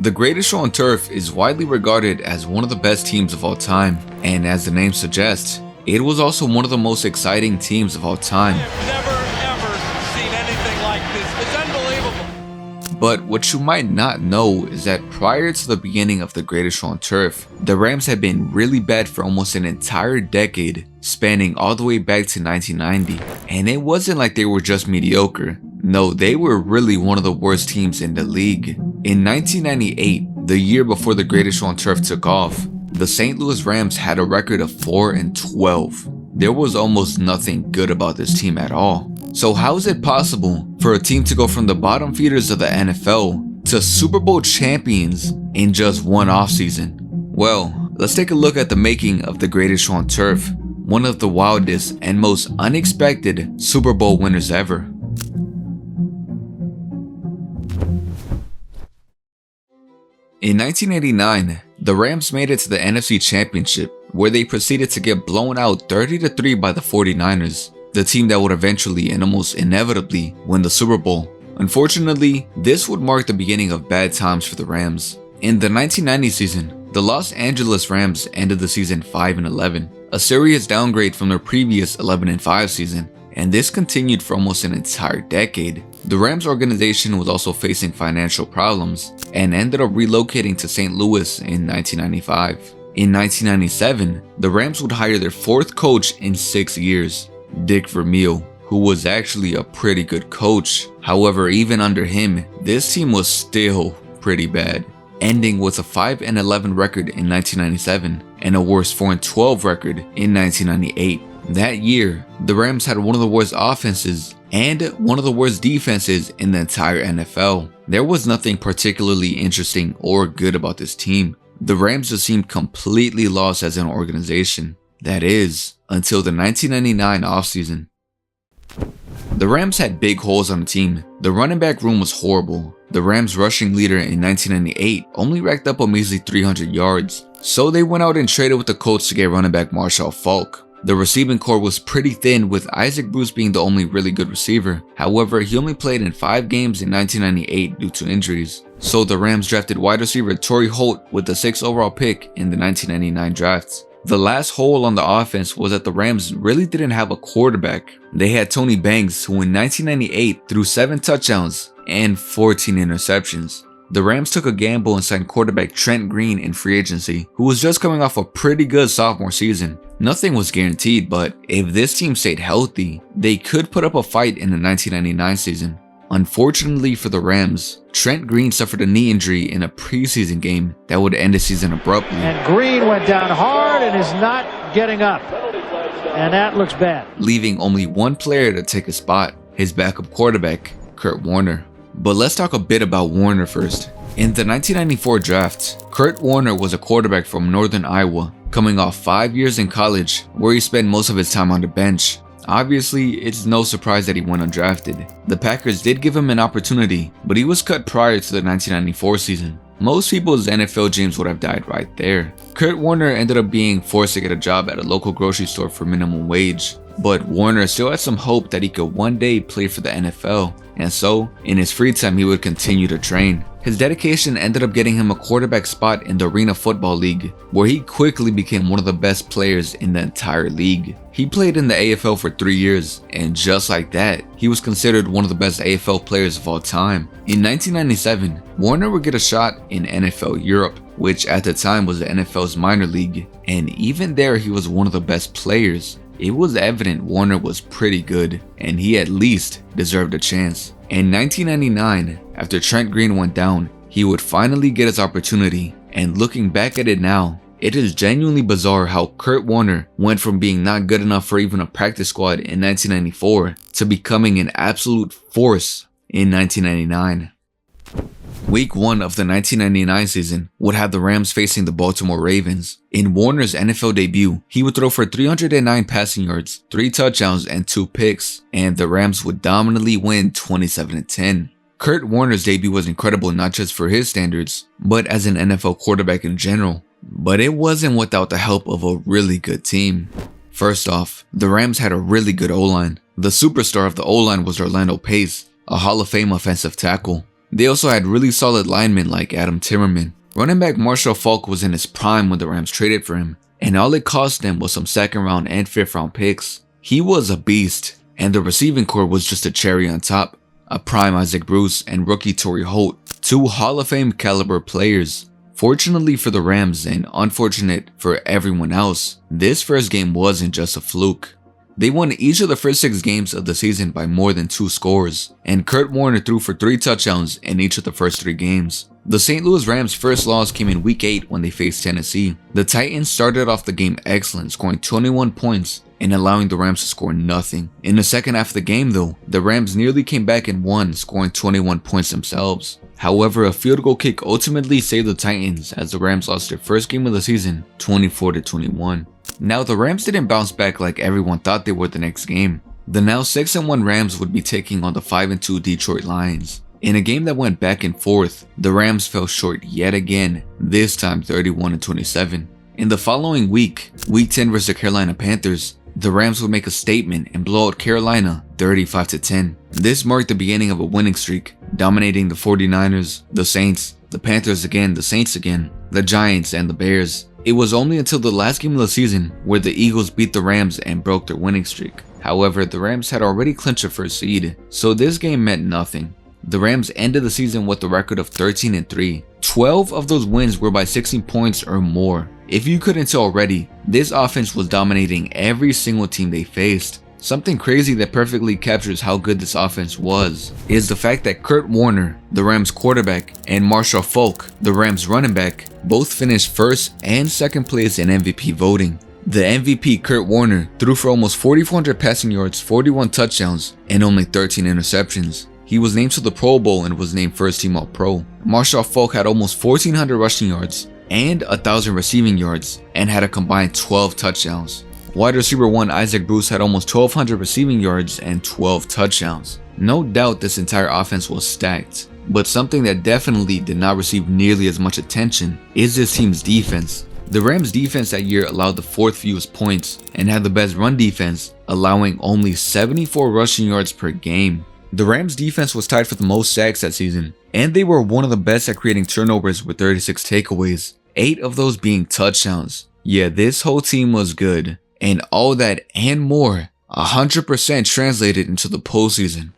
The Greatest Show on Turf is widely regarded as one of the best teams of all time, and as the name suggests, it was also one of the most exciting teams of all time. I've never ever seen anything like this. It's unbelievable. But what you might not know is that prior to the beginning of the Greatest Show on Turf, the Rams had been really bad for almost an entire decade, spanning all the way back to 1990. And it wasn't like they were just mediocre. No, they were really one of the worst teams in the league. In 1998, the year before the Greatest Show on Turf took off, the St. Louis Rams had a record of 4-12. There was almost nothing good about this team at all. So how is it possible for a team to go from the bottom feeders of the NFL to Super Bowl champions in just one offseason? Well, let's take a look at the making of the Greatest Show on Turf, one of the wildest and most unexpected Super Bowl winners ever. In 1989, the Rams made it to the NFC Championship, where they proceeded to get blown out 30-3 by the 49ers, the team that would eventually and almost inevitably win the Super Bowl. Unfortunately, this would mark the beginning of bad times for the Rams. In the 1990 season, the Los Angeles Rams ended the season 5-11, a serious downgrade from their previous 11-5 season, and this continued for almost an entire decade. The Rams organization was also facing financial problems and ended up relocating to St. Louis in 1995. In 1997, the Rams would hire their fourth coach in 6 years, Dick Vermeil, who was actually a pretty good coach. However, even under him, this team was still pretty bad, ending with a 5-11 record in 1997 and a worse 4-12 record in 1998. That year, the Rams had one of the worst offenses and one of the worst defenses in the entire NFL. There was nothing particularly interesting or good about this team. The Rams just seemed completely lost as an organization. That is, until the 1999 offseason. The Rams had big holes on the team. The running back room was horrible. The Rams rushing leader in 1998 only racked up a measly 300 yards. So they went out and traded with the Colts to get running back Marshall Faulk. The receiving core was pretty thin, with Isaac Bruce being the only really good receiver. However, he only played in 5 games in 1998 due to injuries. So the Rams drafted wide receiver Torrey Holt with the 6th overall pick in the 1999 draft. The last hole on the offense was that the Rams really didn't have a quarterback. They had Tony Banks, who in 1998 threw 7 touchdowns and 14 interceptions. The Rams took a gamble and signed quarterback Trent Green in free agency, who was just coming off a pretty good sophomore season. Nothing was guaranteed, but if this team stayed healthy, they could put up a fight in the 1999 season. Unfortunately for the Rams, Trent Green suffered a knee injury in a preseason game that would end the season abruptly. And Green went down hard and is not getting up. And that looks bad. Leaving only one player to take his spot, his backup quarterback, Kurt Warner. But let's talk a bit about Warner first. In the 1994 draft, Kurt Warner was a quarterback from Northern Iowa, coming off 5 years in college where he spent most of his time on the bench. Obviously, it's no surprise that he went undrafted. The Packers did give him an opportunity, but he was cut prior to the 1994 season. Most people's NFL dreams would have died right there. Kurt Warner ended up being forced to get a job at a local grocery store for minimum wage, but Warner still had some hope that he could one day play for the NFL, and so, in his free time, he would continue to train. His dedication ended up getting him a quarterback spot in the Arena Football League, where he quickly became one of the best players in the entire league. He played in the AFL for 3 years, and just like that, he was considered one of the best AFL players of all time. In 1997, Warner would get a shot in NFL Europe, which at the time was the NFL's minor league, and even there he was one of the best players. It was evident Warner was pretty good, and he at least deserved a chance. In 1999, after Trent Green went down, he would finally get his opportunity, and looking back at it now, it is genuinely bizarre how Kurt Warner went from being not good enough for even a practice squad in 1994 to becoming an absolute force in 1999. Week 1 of the 1999 season would have the Rams facing the Baltimore Ravens. In Warner's NFL debut, he would throw for 309 passing yards, 3 touchdowns, and 2 picks, and the Rams would dominantly win 27-10. Kurt Warner's debut was incredible not just for his standards, but as an NFL quarterback in general. But it wasn't without the help of a really good team. First off, the Rams had a really good O-line. The superstar of the O-line was Orlando Pace, a Hall of Fame offensive tackle. They also had really solid linemen like Adam Timmerman. Running back Marshall Faulk was in his prime when the Rams traded for him, and all it cost them was some 2nd round and 5th round picks. He was a beast, and the receiving core was just a cherry on top. A prime Isaac Bruce and rookie Torrey Holt, 2 Hall of Fame caliber players. Fortunately for the Rams and unfortunate for everyone else, this first game wasn't just a fluke. They won each of the first 6 games of the season by more than 2 scores, and Kurt Warner threw for 3 touchdowns in each of the first 3 games. The St. Louis Rams' first loss came in Week 8 when they faced Tennessee. The Titans started off the game excellent, scoring 21 points and allowing the Rams to score nothing. In the second half of the game though, the Rams nearly came back and won, scoring 21 points themselves. However, a field goal kick ultimately saved the Titans as the Rams lost their first game of the season 24-21. Now the Rams didn't bounce back like everyone thought they would the next game. The now 6-1 Rams would be taking on the 5-2 Detroit Lions. In a game that went back and forth, the Rams fell short yet again, this time 31-27. In the following week, Week 10 versus the Carolina Panthers, the Rams would make a statement and blow out Carolina 35-10. This marked the beginning of a winning streak, dominating the 49ers, the Saints, the Panthers again, the Saints again, the Giants, and the Bears. It was only until the last game of the season where the Eagles beat the Rams and broke their winning streak. However, the Rams had already clinched the first seed, so this game meant nothing. The Rams ended the season with a record of 13-3. 12 of those wins were by 16 points or more. If you couldn't tell already, this offense was dominating every single team they faced. Something crazy that perfectly captures how good this offense was is the fact that Kurt Warner, the Rams quarterback, and Marshall Faulk, the Rams running back, both finished 1st and 2nd place in MVP voting. The MVP, Kurt Warner, threw for almost 4,400 passing yards, 41 touchdowns, and only 13 interceptions. He was named to the Pro Bowl and was named first team All-Pro. Marshall Faulk had almost 1,400 rushing yards and 1,000 receiving yards and had a combined 12 touchdowns. Wide receiver 1 Isaac Bruce had almost 1,200 receiving yards and 12 touchdowns. No doubt this entire offense was stacked, but something that definitely did not receive nearly as much attention is this team's defense. The Rams defense that year allowed the 4th fewest points and had the best run defense, allowing only 74 rushing yards per game. The Rams defense was tied for the most sacks that season, and they were one of the best at creating turnovers with 36 takeaways, 8 of those being touchdowns. Yeah, this whole team was good, and all that and more 100% translated into the postseason.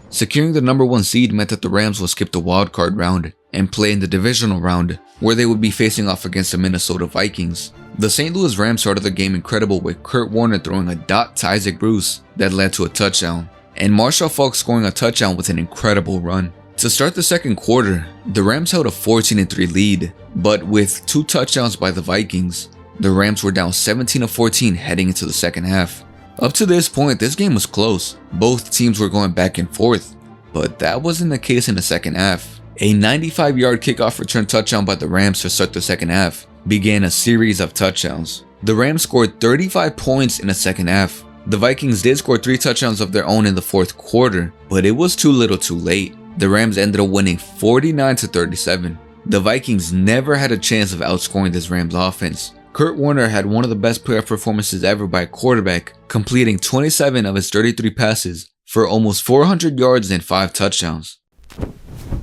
Securing the number 1 seed meant that the Rams would skip the wildcard round and play in the divisional round, where they would be facing off against the Minnesota Vikings. The St. Louis Rams started the game incredible with Kurt Warner throwing a dot to Isaac Bruce that led to a touchdown, and Marshall Faulk scoring a touchdown with an incredible run. To start the second quarter, the Rams held a 14-3 lead, but with 2 touchdowns by the Vikings, the Rams were down 17-14 heading into the second half. Up to this point, this game was close. Both teams were going back and forth, but that wasn't the case in the second half. A 95-yard kickoff return touchdown by the Rams to start the second half began a series of touchdowns. The Rams scored 35 points in the second half. The Vikings did score 3 touchdowns of their own in the fourth quarter, but it was too little too late. The Rams ended up winning 49-37. The Vikings never had a chance of outscoring this Rams offense. Kurt Warner had one of the best playoff performances ever by a quarterback, completing 27 of his 33 passes for almost 400 yards and 5 touchdowns.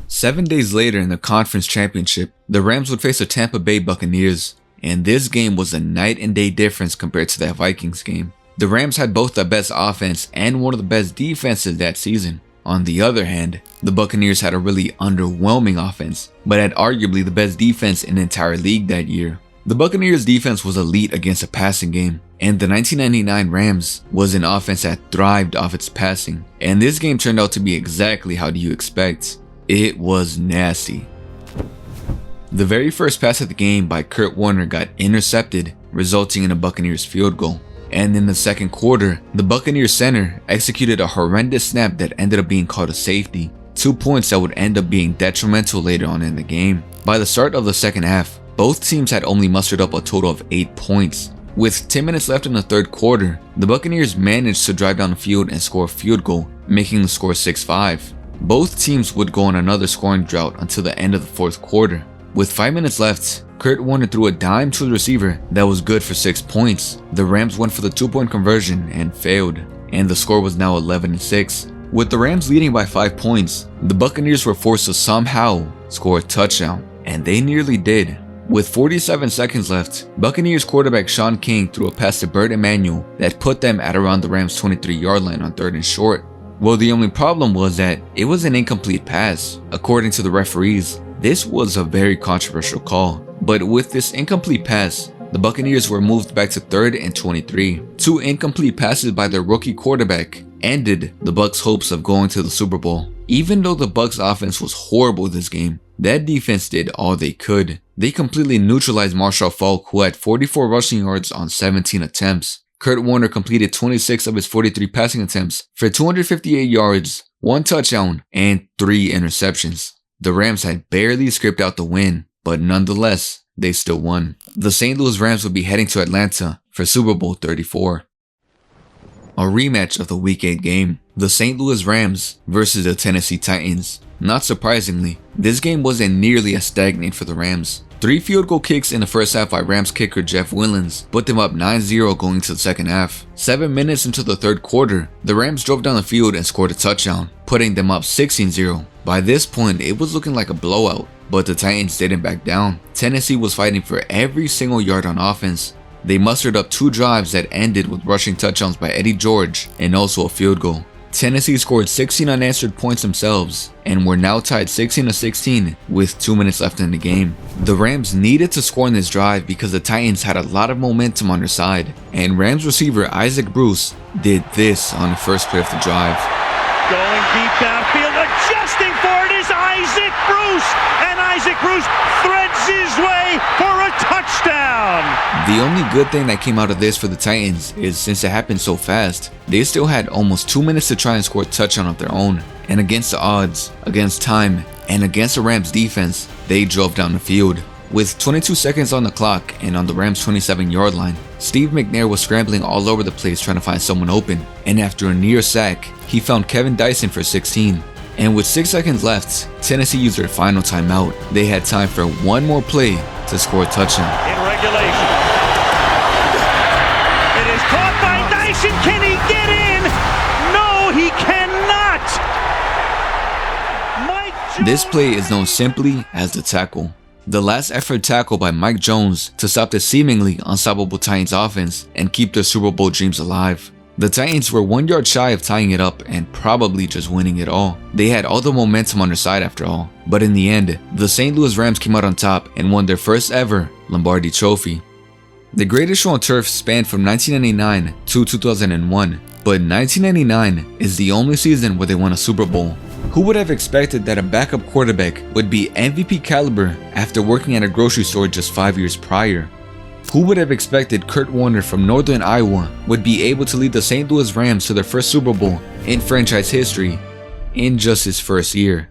7 days later in the conference championship, the Rams would face the Tampa Bay Buccaneers, and this game was a night and day difference compared to that Vikings game. The Rams had both the best offense and one of the best defenses that season. On the other hand, the Buccaneers had a really underwhelming offense, but had arguably the best defense in the entire league that year. The Buccaneers defense was elite against a passing game, and the 1999 Rams was an offense that thrived off its passing, and this game turned out to be exactly how you expect. It was nasty. The very first pass of the game by Kurt Warner got intercepted, resulting in a Buccaneers field goal. And in the second quarter, the Buccaneers center executed a horrendous snap that ended up being called a safety, 2 points that would end up being detrimental later on in the game. By the start of the second half, both teams had only mustered up a total of 8 points. With 10 minutes left in the third quarter, the Buccaneers managed to drive down the field and score a field goal, making the score 6-5. Both teams would go on another scoring drought until the end of the fourth quarter. With 5 minutes left, Kurt Warner threw a dime to the receiver that was good for 6 points. The Rams went for the 2-point conversion and failed, and the score was now 11-6. With the Rams leading by 5 points, the Buccaneers were forced to somehow score a touchdown, and they nearly did. With 47 seconds left, Buccaneers quarterback Sean King threw a pass to Burt Emanuel that put them at around the Rams' 23-yard line on 3rd and short. Well, the only problem was that it was an incomplete pass. According to the referees, this was a very controversial call. But with this incomplete pass, the Buccaneers were moved back to 3rd and 23. 2 incomplete passes by their rookie quarterback ended the Bucs' hopes of going to the Super Bowl. Even though the Bucs' offense was horrible this game, that defense did all they could. They completely neutralized Marshall Faulk, who had 44 rushing yards on 17 attempts. Kurt Warner completed 26 of his 43 passing attempts for 258 yards, 1 touchdown, and 3 interceptions. The Rams had barely scraped out the win, but nonetheless, they still won. The St. Louis Rams would be heading to Atlanta for Super Bowl 34. A rematch of the Week 8 game, the St. Louis Rams versus the Tennessee Titans. Not surprisingly, this game wasn't nearly as stagnant for the Rams. 3 field goal kicks in the first half by Rams kicker Jeff Willens put them up 9-0 going into the second half. 7 minutes into the third quarter, the Rams drove down the field and scored a touchdown, putting them up 16-0. By this point, it was looking like a blowout, but the Titans didn't back down. Tennessee was fighting for every single yard on offense. They mustered up 2 drives that ended with rushing touchdowns by Eddie George and also a field goal. Tennessee scored 16 unanswered points themselves and were now tied 16-16 with 2 minutes left in the game. The Rams needed to score in this drive because the Titans had a lot of momentum on their side, and Rams receiver Isaac Bruce did this on the first play of the drive. Going deep downfield, adjusting for it is Isaac Bruce, and Isaac Bruce threads his way for a touchdown. The only good thing that came out of this for the Titans is since it happened so fast, they still had almost 2 minutes to try and score a touchdown of their own. And against the odds, against time, and against the Rams defense, they drove down the field. With 22 seconds on the clock and on the Rams' 27-yard line, Steve McNair was scrambling all over the place trying to find someone open, and after a near sack, he found Kevin Dyson for 16. And with 6 seconds left, Tennessee used their final timeout. They had time for one more play to score a touchdown. In regulation, it is caught by Dyson. Can he get in? No, he cannot. This play is known simply as the tackle. The last effort tackle by Mike Jones to stop the seemingly unstoppable Titans offense and keep their Super Bowl dreams alive. The Titans were 1 yard shy of tying it up and probably just winning it all. They had all the momentum on their side after all. But in the end, the St. Louis Rams came out on top and won their first ever Lombardi Trophy. The greatest show on turf spanned from 1999 to 2001, but 1999 is the only season where they won a Super Bowl. Who would have expected that a backup quarterback would be MVP caliber after working at a grocery store just 5 years prior? Who would have expected Kurt Warner from Northern Iowa would be able to lead the St. Louis Rams to their first Super Bowl in franchise history in just his first year?